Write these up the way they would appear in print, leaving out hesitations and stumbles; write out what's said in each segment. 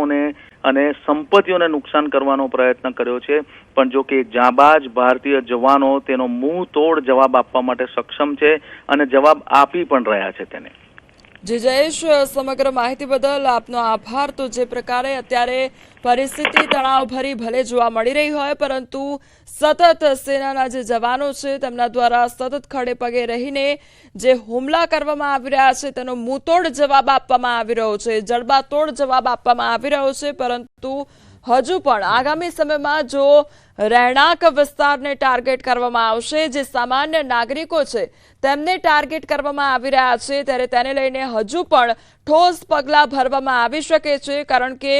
જવાનોને અને સંપત્તિઓને નુકસાન કરવાનો પ્રયત્ન કર્યો છે, પણ જો કે જાબાજ ભારતીય જવાનો તેનો મુંહ તોડ જવાબ આપવા માટે સક્ષમ છે અને જવાબ આપી પણ રહ્યા છે તેને। જી જયેશ, સમગ્ર માહિતી બદલ આપનો આભાર। તો જે પ્રકારે અત્યારે પરિસ્થિતિ તણાવભરી ભલે જોવા મળી રહી હોય, પરંતુ સતત સેનાના જે જવાનો છે તેમના દ્વારા સતત ખડે પગે રહીને જે હુમલા કરવામાં આવી રહ્યા છે તેનો મુંહતોડ જવાબ આપવામાં આવી રહ્યો છે, જડબાતોડ જવાબ આપવામાં આવી રહ્યો છે। પરંતુ હજુ પણ આગામી સમયમાં જો રહેણાંક વિસ્તારને ટાર્ગેટ કરવામાં આવશે, જે સામાન્ય નાગરિકો છે તેમને ટાર્ગેટ કરવામાં આવી રહ્યા છે, ત્યારે તેને લઈને હજુ પણ ઠોસ પગલાં ભરવામાં આવી શકે છે। કારણ કે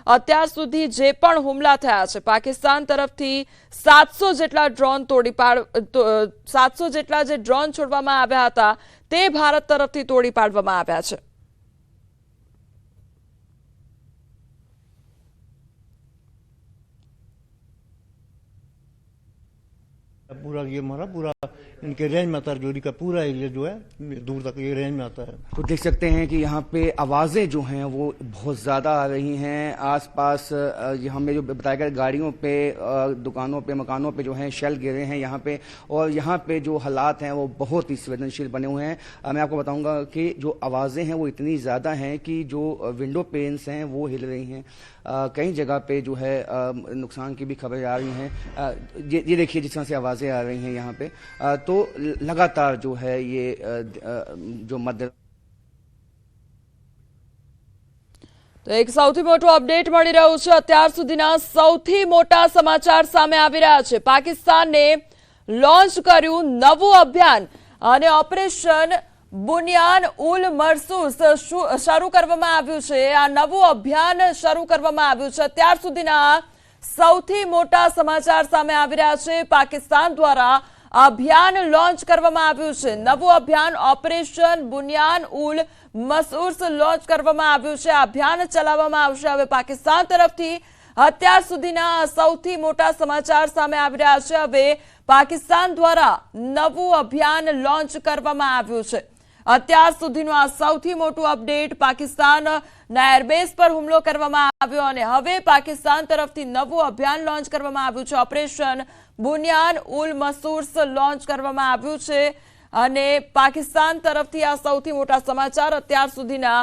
અત્યાર સુધી જે પણ હુમલા થયા છે, પાકિસ્તાન તરફથી 700 જેટલા ડ્રોન 700 જેટલા જે ડ્રોન છોડવામાં આવ્યા હતા તે ભારત તરફથી તોડી પાડવામાં આવ્યા છે। पूरा ये हमारा पूरा इनके रेंज में आता है। जोड़ी का पूरा एरिया जो है दूर तक ये रेंज में आता है। तो देख सकते हैं कि यहाँ पे आवाजें जो हैं वो बहुत ज्यादा आ रही हैं। आसपास हमें जो बताया गया गाड़ियों पे, दुकानों पे, मकानों पे जो हैं शेल गिरे हैं यहाँ पे, और यहाँ पे जो हालात हैं वो बहुत ही संवेदनशील बने हुए हैं। मैं आपको बताऊंगा कि जो आवाजें हैं वो इतनी ज्यादा हैं कि जो विंडो पेन्स हैं वो हिल रही हैं। कई जगह पे जो है नुकसान की भी खबरें आ रही हैं। ये देखिए जिस तरह से आवाजें आ रही हैं यहाँ पे, तो लगातार जो है ये जो मध्य તો એક સૌથી મોટો અપડેટ મળી રહ્યું છે। અત્યાર સુધીના સૌથી મોટા સમાચાર સામે આવી રહ્યા છે। પાકિસ્તાને લોન્ચ કર્યું નવું અભિયાન અને ઓપરેશન બુનિયાન ઉલ મરસૂસ શરૂ કરવામાં આવ્યું છે। આ નવું અભિયાન શરૂ કરવામાં આવ્યું છે। અત્યાર સુધીના સૌથી મોટા સમાચાર સામે આવી રહ્યા છે। પાકિસ્તાન દ્વારા અભિયાન લોન્ચ કરવામાં આવ્યું છે। નવું અભિયાન ઓપરેશન બુનિયાન ઉલ મરસૂસ લોન્ચ કરવામાં આવ્યું છે। અભિયાન ચલાવવામાં આવશે। હવે પાકિસ્તાન તરફથી અત્યાર સુધીના સૌથી મોટા સમાચાર સામે આવી રહ્યા છે। હવે પાકિસ્તાન દ્વારા નવું અભિયાન લોન્ચ કરવામાં આવ્યું છે। અત્યાર સુધીનું આ સૌથી મોટું અપડેટ। પાકિસ્તાનના એરબેઝ પર હુમલો કરવામાં આવ્યો અને હવે પાકિસ્તાન તરફથી નવું અભિયાન લોન્ચ કરવામાં આવ્યું છે। ઓપરેશન બુનિયાન ઉલ મરસૂસ લોન્ચ કરવામાં આવ્યું છે અને પાકિસ્તાન તરફથી આ સૌથી મોટા સમાચાર અત્યાર સુધીના।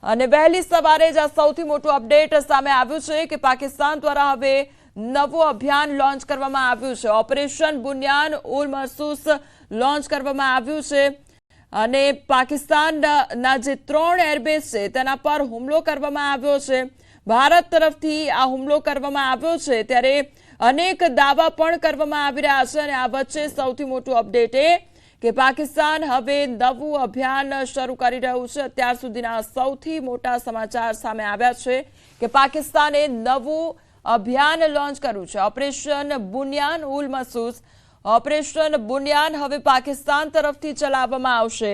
અને વહેલી સવારે જ આ સૌથી મોટું અપડેટ સામે આવ્યું છે કે પાકિસ્તાન દ્વારા હવે નવું અભિયાન લોન્ચ કરવામાં આવ્યું છે। ઓપરેશન બુનિયાન ઉલ મરસૂસ લોન્ચ કરવામાં આવ્યું છે અને પાકિસ્તાનના જે 3 એરબેઝ છે તેના પર હુમલો કરવામાં આવ્યો છે। ભારત તરફથી આ હુમલો કરવામાં આવ્યો છે, ત્યારે અનેક દાવા પણ કરવામાં આવી રહ્યા છે। અને આ વચ્ચે સૌથી મોટું અપડેટ એ કે પાકિસ્તાન હવે નવું અભિયાન શરૂ કરી રહ્યું છે। અત્યાર સુધીના સૌથી મોટા સમાચાર સામે આવ્યા છે કે પાકિસ્તાને નવું અભિયાન લોન્ચ કર્યું છે। ઓપરેશન બુનિયાન ઉલ મરસૂસ ઓપરેશન બુનિયાન હવે પાકિસ્તાન તરફથી ચલાવવામાં આવશે।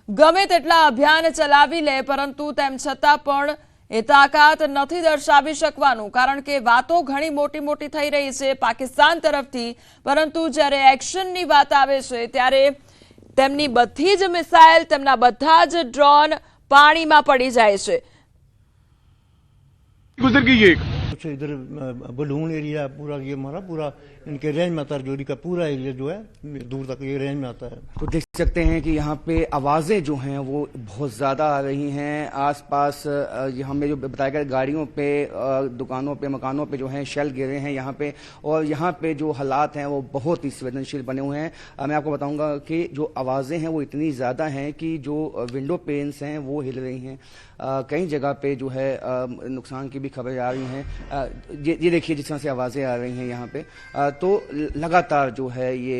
ગમે તેટલા અભિયાન ચલાવી લે, પરંતુ તેમ છતાં પણ એ તાકાત નથી દર્શાવી શકવાનું, કારણ કે વાતો ઘણી મોટી મોટી થઈ રહી છે પાકિસ્તાન તરફથી, પરંતુ જ્યારે એક્શનની વાત આવે છે ત્યારે તેમની બધી જ મિસાઇલ, તેમના બધા જ ડ્રોન પાણીમાં પડી જાય છે। गुजर गई एक इधर बलून एरिया पूरा ये हमारा पूरा इनके रेंज में आता है। जोड़ी का पूरा एरिया जो है दूर तक ये रेंज में आता है। तो देख सकते हैं कि यहाँ पे आवाजें जो हैं वो बहुत ज्यादा आ रही हैं। आसपास हमें जो बताया गया गाड़ियों पे, दुकानों पे, मकानों पे जो हैं शेल गिरे हैं यहाँ पे, और यहाँ पे जो हालात हैं वो बहुत ही संवेदनशील बने हुए हैं। मैं आपको बताऊंगा कि जो आवाजें हैं वो इतनी ज्यादा हैं कि जो विंडो पेन्स हैं वो हिल रही हैं। कई जगह पे जो है नुकसान की भी खबरें आ रही हैं। ये देखिए जिस तरह से आवाजें आ रही हैं यहाँ पे, तो लगातार जो है ये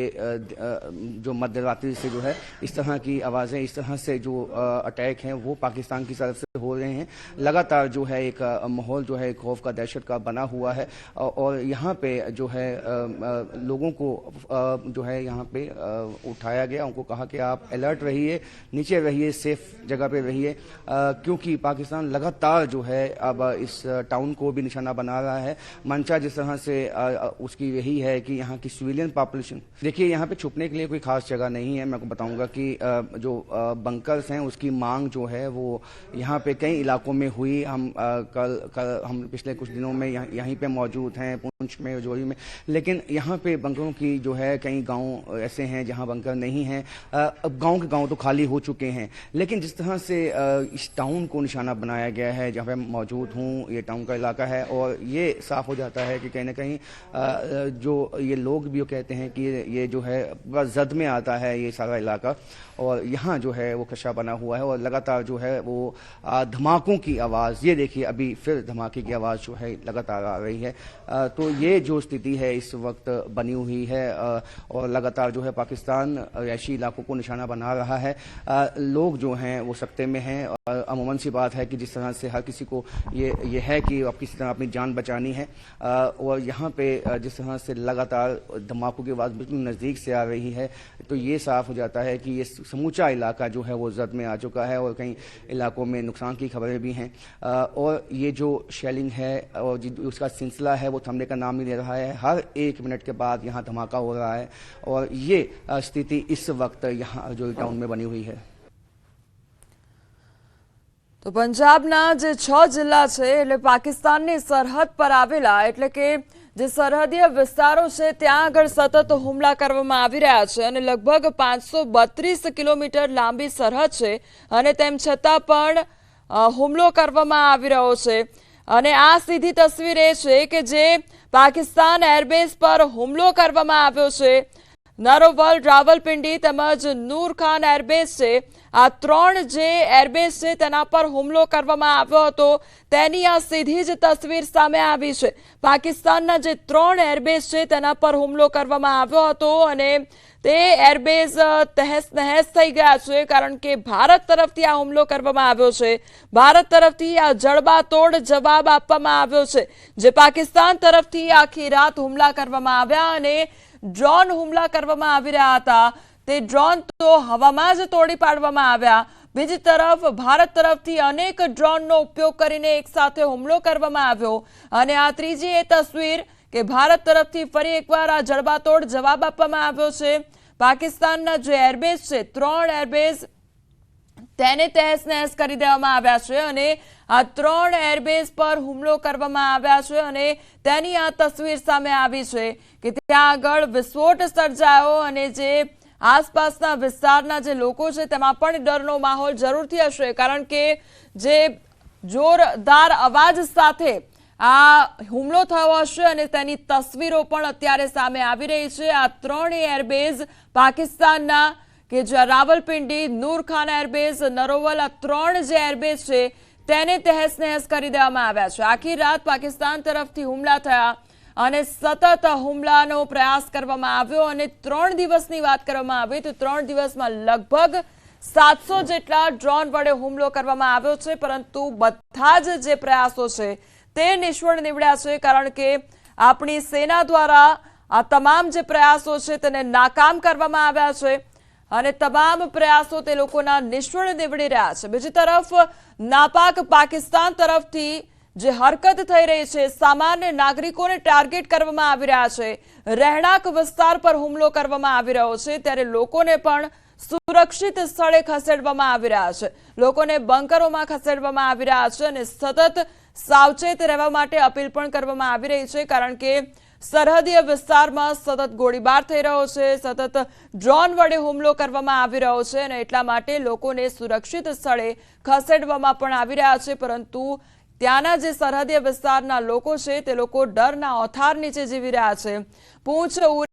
जो मध्य रात्रि से जो है इस तरह की आवाजें, इस तरह से जो अटैक हैं वो पाकिस्तान की तरफ से हो रहे हैं। लगातार जो है एक माहौल जो है खौफ का, दहशत का बना हुआ है। और यहाँ पे जो है लोगों को जो है यहाँ पे उठाया गया, उनको कहा कि आप अलर्ट रहिए, नीचे रहिए, सेफ जगह पे रहिए, क्योंकि पाकिस्तान लगातार जो है अब इस टाउन को भी निशाना बना रहा है। मंशा जिस तरह से उसकी यही है कि यहाँ की सिविलियन पॉपुलेशन, देखिए यहाँ पे छुपने के लिए कोई खास जगह नहीं है। मैं आपको बताऊंगा कि जो बंकर्स हैं उसकी मांग जो है वो यहाँ पे कई इलाकों में हुई। हम कल हम पिछले कुछ दिनों में यहीं पे मौजूद हैं, पुंछ में, जोरी में, लेकिन यहाँ पे बंकरों की जो है कई गांव ऐसे हैं जहाँ बंकर नहीं हैं। अब गांव के गांव तो खाली हो चुके हैं, लेकिन जिस तरह से इस टाउन को निशाना बनाया गया है जहाँ पे मैं मौजूद हूँ, ये टाउन का इलाका है, और ये साफ हो जाता है कि कहीं ना कहीं जो ये लोग भी कहते हैं कि ये जो है बस जद में आता है ये सारा इलाका, और यहाँ जो है वो खशा बना हुआ है और लगातार जो है वो धमाकों की आवाज़, ये देखिए अभी फिर धमाके की आवाज़ जो है लगातार आ रही है। तो ये जो स्थिति है इस वक्त बनी हुई है, और लगातार जो है पाकिस्तान ऐसी इलाकों को निशाना बना रहा है। लोग जो हैं वो सकते में हैं, और अमूमन सी बात है कि जिस तरह से हर किसी को ये है कि अब किसी तरह अपनी जान बचानी है, और यहाँ पे जिस तरह से लगातार धमाकों की आवाज़ बिल्कुल नज़दीक से आ रही है, तो ये साफ हो जाता है कि ये समूचा इलाका जो है वो जद में आ चुका है, और कई इलाकों में नुकसान की खबरें भी हैं। और ये जो शेलिंग है और उसका सिलसिला है वो थमने का नाम नहीं ले रहा है। हर 1 मिनट के बाद यहाँ धमाका हो रहा है, और ये स्थिति इस वक्त यहाँ जो टाउन में बनी हुई है। તો પંજાબના જે 6 જિલ્લા છે એટલે પાકિસ્તાનની સરહદ પર આવેલા એટલે કે જે સરહદીય વિસ્તારો છે ત્યાં આગળ સતત હુમલા કરવામાં આવી રહ્યા છે અને લગભગ 532 કિલોમીટર લાંબી સરહદ છે અને તેમ છતાં પણ હુમલો કરવામાં આવી રહ્યો છે। અને આ સીધી તસવીર એ છે કે જે પાકિસ્તાન એરબેઝ પર હુમલો કરવામાં આવ્યો છે। નરોવલ, રાવલપિંડી તેમજ નૂર ખાન એરબેઝ છે, આ 3 જે એરબેઝ છે તેના પર હુમલો કરવામાં આવ્યો હતો તેની આ સીધી જ તસવીર સામે આવી છે। પાકિસ્તાનના જે 3 એરબેઝ છે તેના પર હુમલો કરવામાં આવ્યો હતો અને તે એરબેઝ તહેસ નહેસ થઈ ગયા છે, કારણ કે ભારત તરફથી આ હુમલો કરવામાં આવ્યો છે। ભારત તરફથી આ જડબાતોડ જવાબ આપવામાં આવ્યો છે, જે પાકિસ્તાન તરફથી આખી રાત હુમલા કરવામાં આવ્યા અને ડ્રોન હુમલા કરવામાં આવી રહ્યા હતા। તે ડ્રોન તો હવામાં જ તોડી પાડવામાં આવ્યા। બીજી તરફ ભારત તરફથી અનેક ડ્રોનનો ઉપયોગ કરીને એક સાથે હુમલો કરવામાં આવ્યો અને આ ત્રીજી એ તસવીર કે ભારત તરફથી ફરી એકવાર આ જડબાતોડ જવાબ આપવામાં આવ્યો છે। પાકિસ્તાનના જે એરબેઝ છે 3 એરબેઝ તેને તહેસ નહેસ કરી દેવામાં આવ્યા છે અને આ 3 એરબેઝ પર હુમલો કરવામાં આવ્યા છે અને તેની આ તસવીર સામે આવી છે કે ત્યાં આગળ વિસ્ફોટ સર્જાયો અને જે આસપાસના વિસ્તારના જે લોકો છે તેમાં પણ ડરનો માહોલ જરૂરથી હશે, કારણ કે જે જોરદાર અવાજ સાથે આ હુમલો થયો હશે અને તેની તસવીરો પણ અત્યારે સામે આવી રહી છે। આ 3 એરબેઝ પાકિસ્તાનના કે જે રાવલપિંડી, નૂર ખાન એરબેઝ, નરોવલ, આ 3 જે એરબેઝ છે તેને તહેસ નહેસ કરી દેવામાં આવ્યા છે। આખી રાત પાકિસ્તાન તરફથી હુમલા થયા અને સતત હુમલાનો પ્રયાસ કરવામાં આવ્યો અને 3 દિવસની વાત કરવામાં આવે તો 3 દિવસમાં લગભગ 700 જેટલા ડ્રોન વડે હુમલો કરવામાં આવ્યો છે, પરંતુ બધા જ જે પ્રયાસો છે તે નિષ્ફળ નીવડ્યા છે, કારણ કે આપણી સેના દ્વારા આ તમામ જે પ્રયાસો છે તેને નાકામ કરવામાં આવ્યા છે અને તમામ પ્રયાસો તે લોકોના નિષ્ફળ નીવડી રહ્યા છે। બીજી તરફ નાપાક પાકિસ્તાન તરફથી જે હરકત થઈ રહી છે, સામાન્ય નાગરિકોને ટાર્ગેટ કરવામાં આવી રહ્યા છે, રહેણાંક વિસ્તાર પર હુમલો કરવામાં આવી રહ્યો છે, ત્યારે લોકોને પણ સુરક્ષિત સ્થળે ખસેડવામાં આવી રહ્યા છે। લોકોને બંકરોમાં ખસેડવામાં આવી રહ્યા છે અને સતત સાવચેત રહેવા માટે અપીલ પણ કરવામાં આવી રહી છે, કારણ કે સરહદીય વિસ્તારમાં સતત ગોળીબાર થઈ રહ્યો છે, સતત ડ્રોન વડે હુમલો કરવામાં આવી રહ્યો છે અને એટલા માટે લોકોને સુરક્ષિત સ્થળે ખસેડવામાં પણ આવી રહ્યા છે, પરંતુ ત્યાંના જે સરહદીય વિસ્તારના લોકો છે તે લોકો ડરના ઓથાર નીચે જીવી રહ્યા છે। પૂંછ